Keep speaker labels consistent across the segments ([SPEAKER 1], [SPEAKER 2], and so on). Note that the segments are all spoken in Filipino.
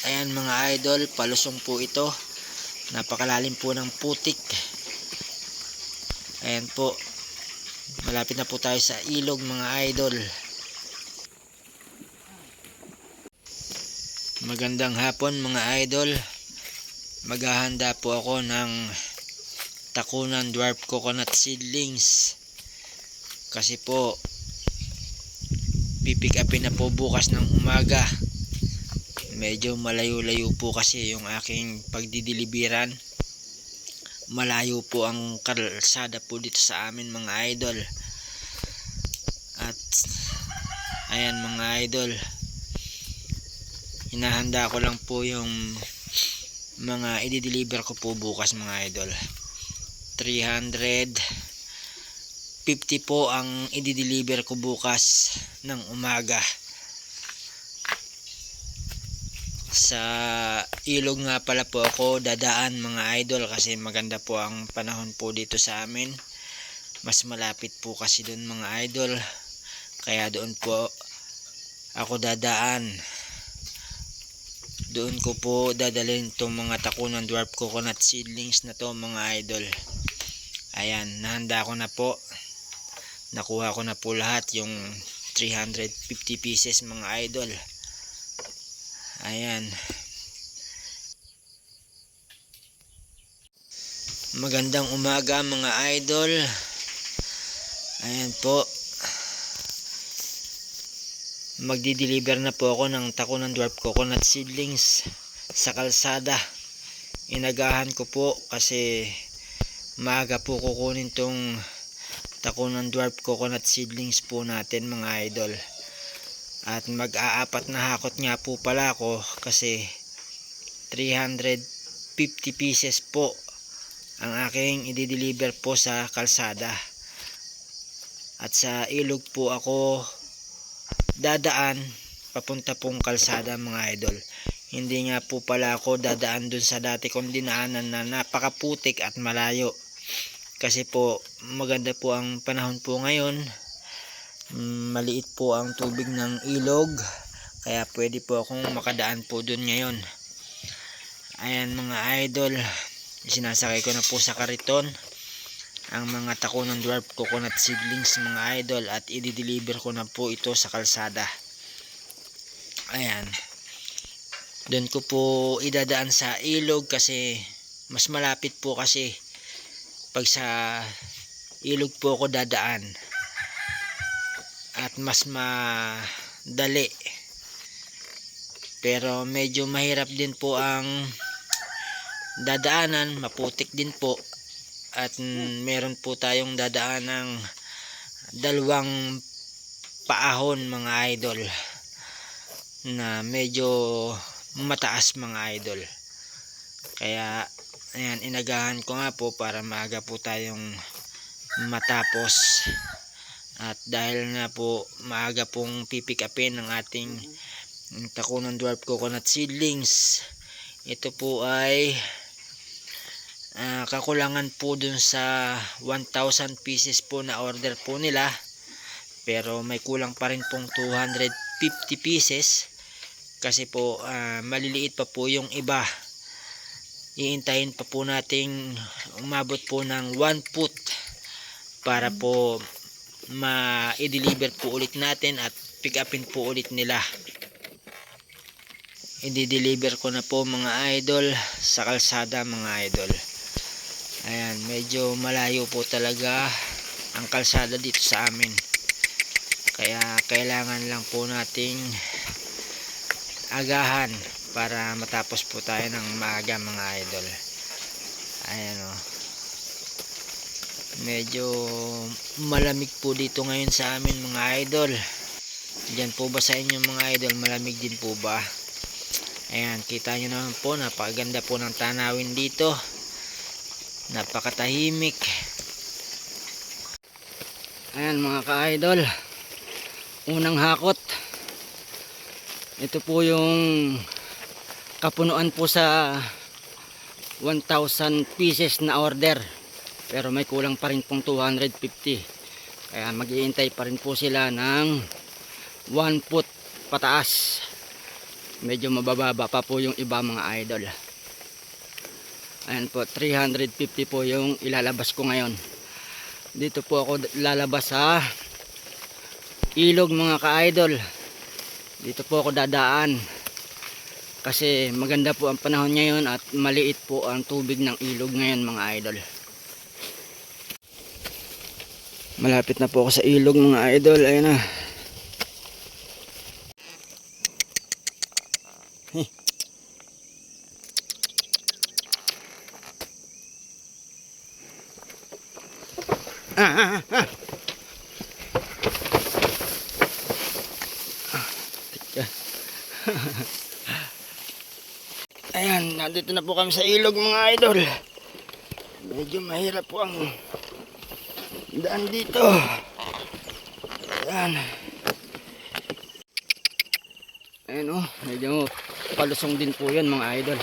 [SPEAKER 1] Ayan mga idol, palusong po ito. Napakalalim po ng putik. Ayan po. Malapit na po tayo sa ilog mga idol. Magandang hapon mga idol. Maghahanda po ako ng takunan dwarf coconut seedlings. Kasi po pipick upin na po bukas ng umaga. Medyo malayo-layo po kasi yung aking pagdidiliberan. Malayo po ang kalsada po dito sa amin mga idol. At ayan mga idol, hinahanda ko lang po yung mga i-deliver ko po bukas mga idol. 350 po ang i-deliver ko bukas ng umaga. Sa ilog nga pala po ako dadaan mga idol, kasi maganda po ang panahon po dito sa amin. Mas malapit po kasi doon mga idol, kaya doon po ako dadaan. Doon ko po dadalhin itong mga takunan dwarf coconut seedlings na to mga idol. Ayan, nahanda ko na po. Nakuha ko na po lahat, yung 350 pieces mga idol. Ayan. Magandang umaga mga idol. Ayan po. Magdi-deliver na po ako ng takunan dwarf coconut seedlings sa kalsada. Inagahan ko po kasi maaga po kukunin tong takunan dwarf coconut seedlings po natin mga idol. At mag-aapat na hakot nga po pala ako kasi 350 pieces po ang aking i-deliver po sa kalsada. At sa ilog po ako dadaan papunta pong kalsada mga idol. Hindi nga po pala ako dadaan dun sa dati kong dinaanan na napakaputik at malayo. Kasi po maganda po ang panahon po ngayon. Maliit po ang tubig ng ilog, kaya pwede po akong makadaan po dun ngayon. Ayan mga idol, sinasakay ko na po sa kariton ang mga takunan dwarf coconut seedlings mga idol, at i-deliver ko na po ito sa kalsada. Ayan, doon ko po idadaan sa ilog kasi mas malapit po, kasi pag sa ilog po ako dadaan at mas madali. Pero medyo mahirap din po ang dadaanan, maputik din po. At meron po tayong dadaan ng dalawang paahon mga idol na medyo mataas mga idol. Kaya ayan, inagahan ko nga po para maaga po tayong matapos. At dahil nga po maaga pong pipick upin ng ating takunan dwarf coconut seedlings, ito po ay kakulangan po dun sa 1,000 pieces po na order po nila, pero may kulang pa rin pong 250 pieces kasi po maliliit pa po yung iba. Iintayin pa po nating umabot po ng 1 foot para po ma-deliver po ulit natin at pick upin po ulit nila. I-deliver ko na po mga idol sa kalsada mga idol. Ayan, medyo malayo po talaga ang kalsada dito sa amin, kaya kailangan lang po nating agahan para matapos po tayo ng maaga mga idol. Ayan o, medyo malamig po dito ngayon sa amin mga idol. Diyan po ba sa inyo mga idol, malamig din po ba? Ayan, kita nyo naman po, napakaganda po ng tanawin dito, napakatahimik. Ayan mga ka-idol, unang hakot. Ito po yung kapunuan po sa 1,000 pieces na order, pero may kulang pa rin pong 250, kaya mag-iintay pa rin po sila ng 1 foot pataas
[SPEAKER 2] medyo mabababa pa po yung iba mga idol. Ayan po, 350 po yung ilalabas ko ngayon. Dito po ako lalabas sa ilog mga ka-idol. Dito po ako dadaan kasi maganda po ang panahon ngayon at maliit po ang tubig ng ilog ngayon mga idol. Malapit na po ako sa ilog mga idol. Ayan na. Ayan, nandito na po kami sa ilog mga idol. Medyo mahirap po ang daan dito. Ayan. Ayan o, medyo palusong din po yan mga idol.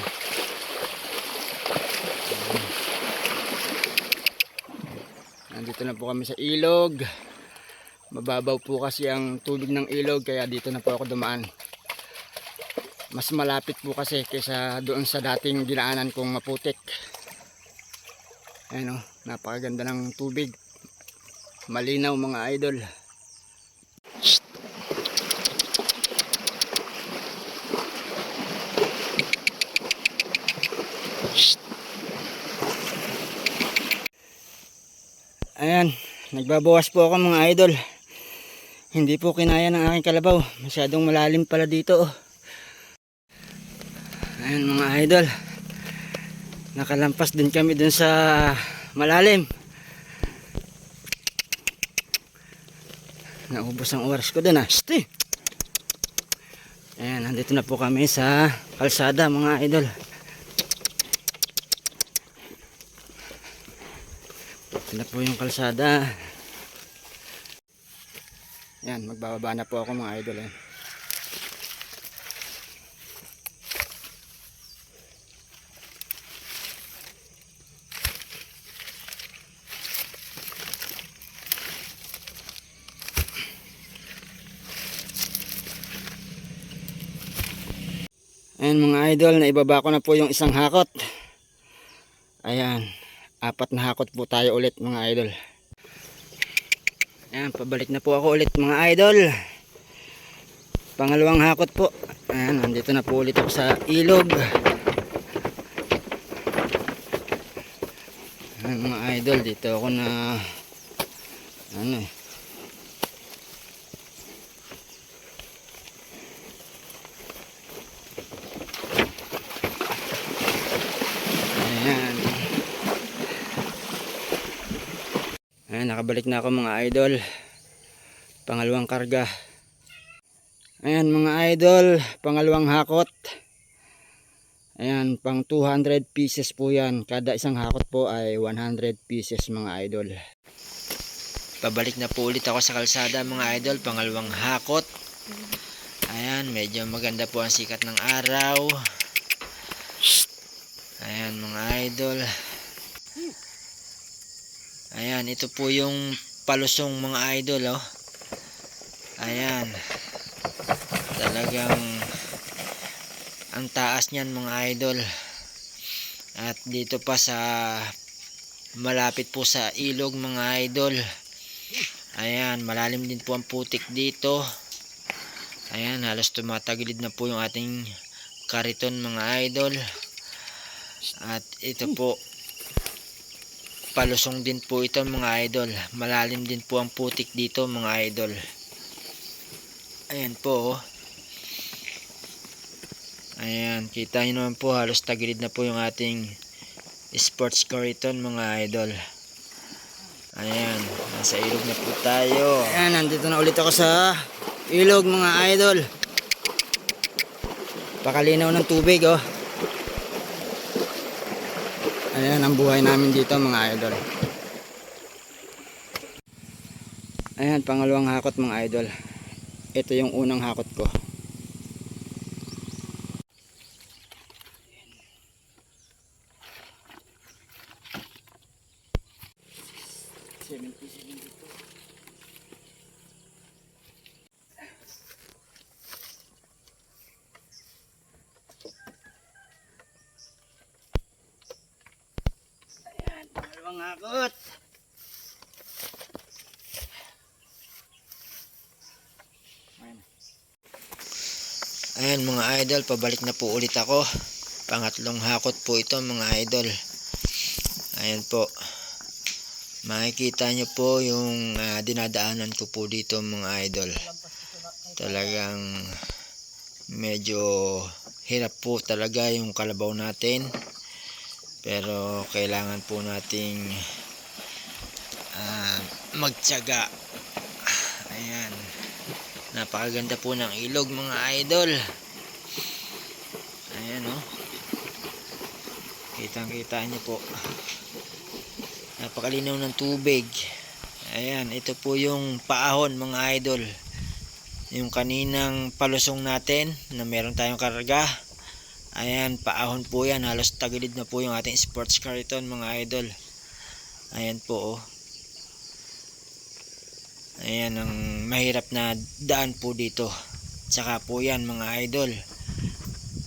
[SPEAKER 2] Nandito na po kami sa ilog. Mababaw po kasi ang tubig ng ilog kaya dito na po ako dumaan. Mas malapit po kasi kaysa doon sa dating dinaanan kong maputik. Ayan o, napakaganda ng tubig. Malinaw mga idol. Ayan, nagbabawas po ako mga idol. Hindi po kinaya ng aking kalabaw. Masyadong malalim pala dito. Ayan mga idol. Nakalampas din kami dun sa malalim. Naubos ang oras ko dun ah. Ayan, nandito na po kami sa kalsada mga idol. Ito na po yung kalsada. Ayan, magbababa na po ako mga idol. Ayan. Ayan mga idol, naibaba ko na po yung isang hakot. Ayan, 4 na hakot po tayo ulit mga idol. Ayan, pabalik na po ako ulit mga idol. Pangalawang hakot po. Ayan, nandito na po ulit ako sa ilog. Ayan mga idol, dito ako na Ayan, nakabalik na ako mga idol. Pangalawang karga. Ayan mga idol, pangalawang hakot. Ayan, pang 200 pieces po yan. Kada isang hakot po ay 100 pieces mga idol.
[SPEAKER 1] Pabalik na po ulit ako sa kalsada mga idol. Pangalawang hakot. Ayan, medyo maganda po ang sikat ng araw. Ayan mga idol. Ayan, ito po yung palusong mga idol oh. Ayan. Talagang ang taas niyan mga idol. At dito pa sa malapit po sa ilog mga idol. Ayan, malalim din po ang putik dito. Ayan, halos tumatagilid na po yung ating kariton mga idol. At ito po, palusong din po ito mga idol. Malalim din po ang putik dito mga idol. Ayan po oh. Ayan, kita nyo naman po, halos tagilid na po yung ating sports kariton mga idol. Ayan, nasa ilog na po tayo.
[SPEAKER 2] Ayan, nandito na ulit ako sa ilog mga idol. Pakalinaw ng tubig oh. Ayan ang buhay namin dito mga idol. Ayan, pangalawang hakot mga idol. Ito yung unang hakot ko.
[SPEAKER 1] Nakakatakot. Ayan mga idol, pabalik na po ulit ako. Pangatlong hakot po ito mga idol. Ayan po. Makikita nyo po yung dinadaanan ko po dito mga idol. Talagang medyo hirap po talaga yung kalabaw natin. Pero kailangan po nating magtiyaga. Ayan. Napakaganda po ng ilog mga idol. Ayan o. Kitang-kita nyo po. Napakalinaw ng tubig. Ayan, ito po yung paahon mga idol. Yung kaninang palusong natin na meron tayong karga. Ayan, paahon po yan. Halos tagilid na po yung ating sports car ito mga idol. Ayan po oh. Ayan ang mahirap na daan po dito. Tsaka po yan mga idol.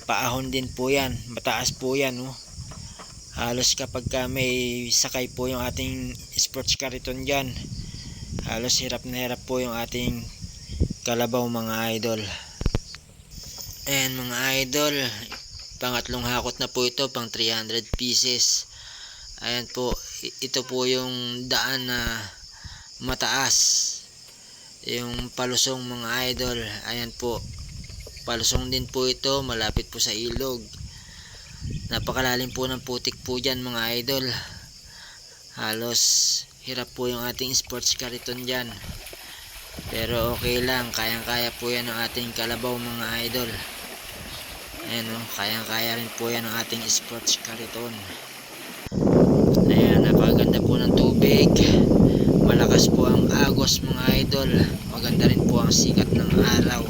[SPEAKER 1] Paahon din po yan. Mataas po yan oh. Halos kapag may sakay po yung ating sports car ito dyan, halos hirap na hirap po yung ating kalabaw mga idol. Ayan mga idol, pangatlong hakot na po ito, pang 300 pieces. Ayan po, ito po yung daan na mataas, yung palusong mga idol. Ayan po, palusong din po ito, malapit po sa ilog. Napakalalim po ng putik po dyan mga idol. Halos hirap po yung ating sports car ito dyan. Pero okay lang, kayang kaya po yan ng ating kalabaw mga idol. Ayan o, kayang kaya rin po yan ng ating sports car ito. Ayan, napakaganda po ng tubig. Malakas po ang agos mga idol. Maganda rin po ang sikat ng araw.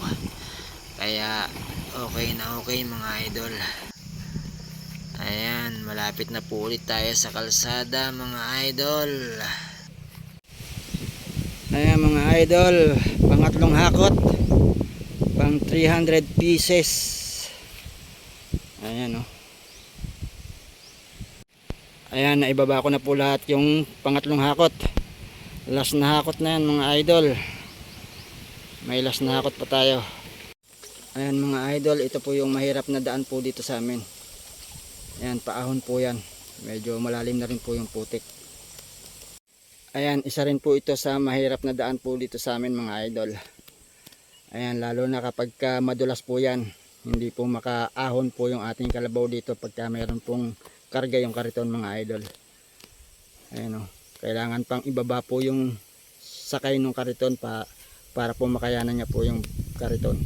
[SPEAKER 1] Kaya okay na okay mga idol. Ayan, malapit na po ulit tayo sa kalsada mga idol. Ayan mga idol, pangatlong hakot, pang 300 pieces. Ayan o. Ayan, naibaba ko na po lahat yung pangatlong hakot. Last na hakot na yan mga idol. May last na hakot pa tayo. Ayan mga idol, ito po yung mahirap na daan po dito sa amin. Ayan, paahon po yan. Medyo malalim na rin po yung putik. Ayan, isa rin po ito sa mahirap na daan po dito sa amin mga idol. Ayan, lalo na kapag madulas po yan. Hindi po makaahon po yung ating kalabaw dito pagka mayroon pong karga yung kariton mga idol. Ayan o, kailangan pang ibaba po yung sakay ng kariton para po makayanan niya po yung kariton.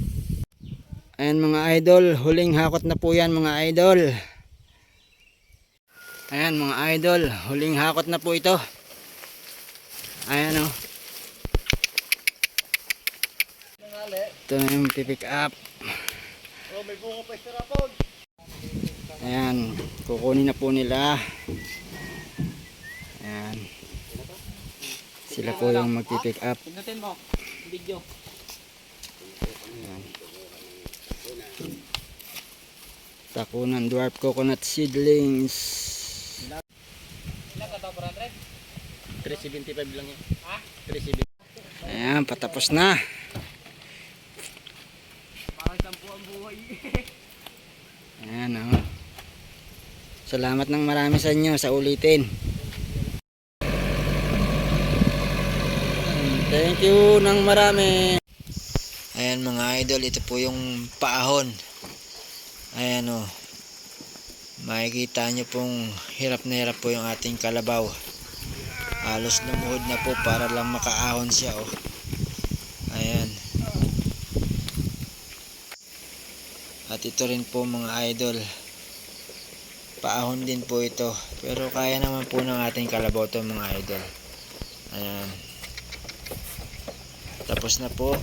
[SPEAKER 1] Ayan mga idol, huling hakot na po yan mga idol. Ayan mga idol, huling hakot na po ito. Ayan o. Ito na yung pipick up. Ayan, kukunin na po nila. Ayan. Sila po yung magpipick up.
[SPEAKER 2] Tignan mo, video.
[SPEAKER 1] Ayan. Takunan dwarf coconut seedlings.
[SPEAKER 2] 375 lang yan. Ha? 375.
[SPEAKER 1] Ayan, patapos na.
[SPEAKER 2] Parang sampu ang buhay.
[SPEAKER 1] Ayan o. Salamat ng marami sa inyo sa ulitin. Thank you ng marami. Ayan mga idol, ito po yung paahon. Ayan o. Makikita nyo pong hirap na hirap po yung ating kalabaw. Halos lumuhod na po para lang makaahon siya oh. Ayan. At ito rin po mga idol, paahon din po ito. Pero kaya naman po ng ating kalabaw to mga idol. Ayan. Tapos na po.